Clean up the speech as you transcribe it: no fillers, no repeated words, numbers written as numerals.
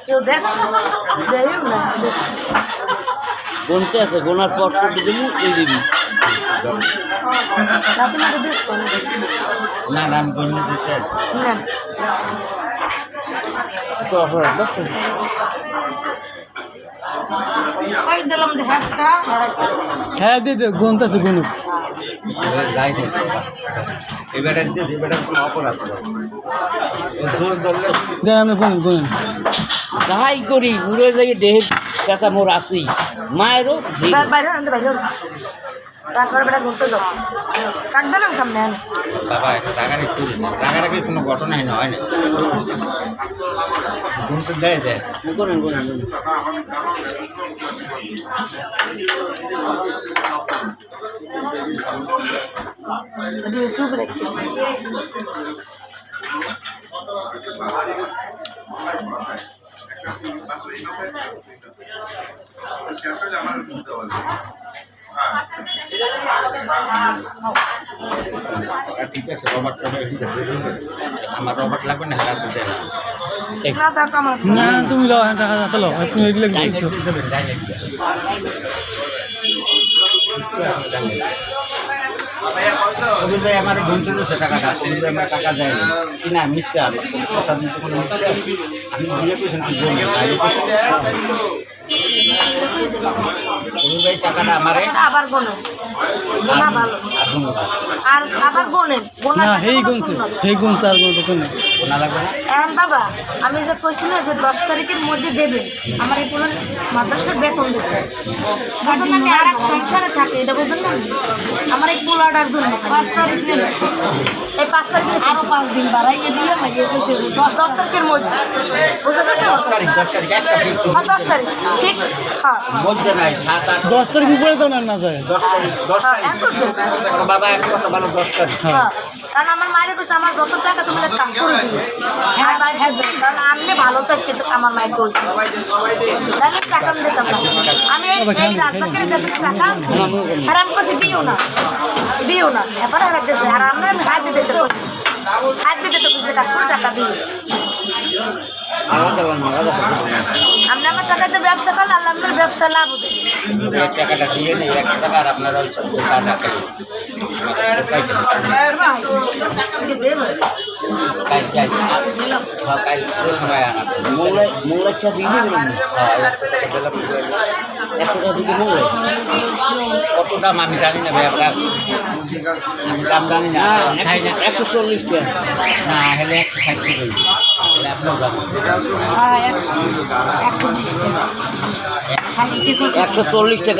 কেউ দেখছে দেখেও না গুনতে আছে গোনার পর করে দিবি এই দিবি না নাম গণ্য দিচ্ছে তো আপনারা দেখছেন দিলাম হ্যাঁ দিয়ে দে গুনতে আছে গুনুক যাই হোক এবারে কোনো অপরাধ জোর ধরলে দেন আপনি গুনুন গুনুন যাই করি উড়ে যাই দেহে পেঁচা মোর আসি মায়েরও জি বাইরে আনতে বাইরে তারপরে বেটা ঘুরতে যাও কাট দিলাম সামনে বাবা এটা রাগারাগি কোনো ঘটনাই নয় না গুনতে দেয় দেয় গুনেন গুনেন ইউটিউব রেখে ঠিক আছে রবার্ট আমার রবার্ট লাগবে না হারা দিতে না তা কামাল না তুমি লো টাকা হাতে লো তুমি এগুলো দিচ্ছো আমার বন্ধু টাকাটা আমার টাকা দেয় কিনা মিথ্যা কথা দিতে কোনো আমি বিয়ে করছি টাকাটা আমারে আবার গোনেন গোনা ভালো আর আবার গোনেন গোনা না হেই গুনছে আর গুনতে কোন গোনা লাগবে না এখন বাবা আমি যে কইছি না যে 10 তারিখের মধ্যে দেবে আমার এই পুরো মাদ্রাসার বেতন দেবে বুঝুন আমি আর এক সংসারে থাকি এটা বুঝুন না আমার এই পোলাটার জন্য 5 তারিখ নেবে এই 5 তারিখ আরো 5 দিন বাড়াইয়ে দিয়ে মাইয়ে কইছে 10 তারিখের মধ্যে বুঝা গেছে 10 তারিখ একটা ফিক্স 10 তারিখ ফিক্স হ্যাঁ মধ্যে নাই 7 8 10 তারিখ উপরে তো না যায় 10 তারিখ বাবা এক কথা ভালো 10 তারিখ হ্যাঁ কারণ আমার মায়ের কাছে আমার যত টাকা তুমি কাজ করে দিবে হ্যাঁ বাইরে কারণ আমি ভালো থাকতে আমার মায়ের কইছে তাহলে টাকা আমি দিতাম না আমি এই রাস্তাকে যত টাকা আর আমি কইছি দিও না এবার আর দেখছে আর আমরা হাত দিতে তো টাকা দিই আলাদা আলাদা আপনি আমার টাকাতে ব্যবসা করলে আল্লাহ আপনার ব্যবসা লাভ দেবে এই টাকাটা দিয়ে নেই 1 টাকা আর আপনারা ওই 4 টাকা মোংলা চা দিয়ে দেবেন 100 টাকা দিতে মোংলা কত দাম আমি জানি না ভাই আপনার দাম জানি না 140 টাকা না হলে 160 টাকা হলে আপনার দাম 140 টাকা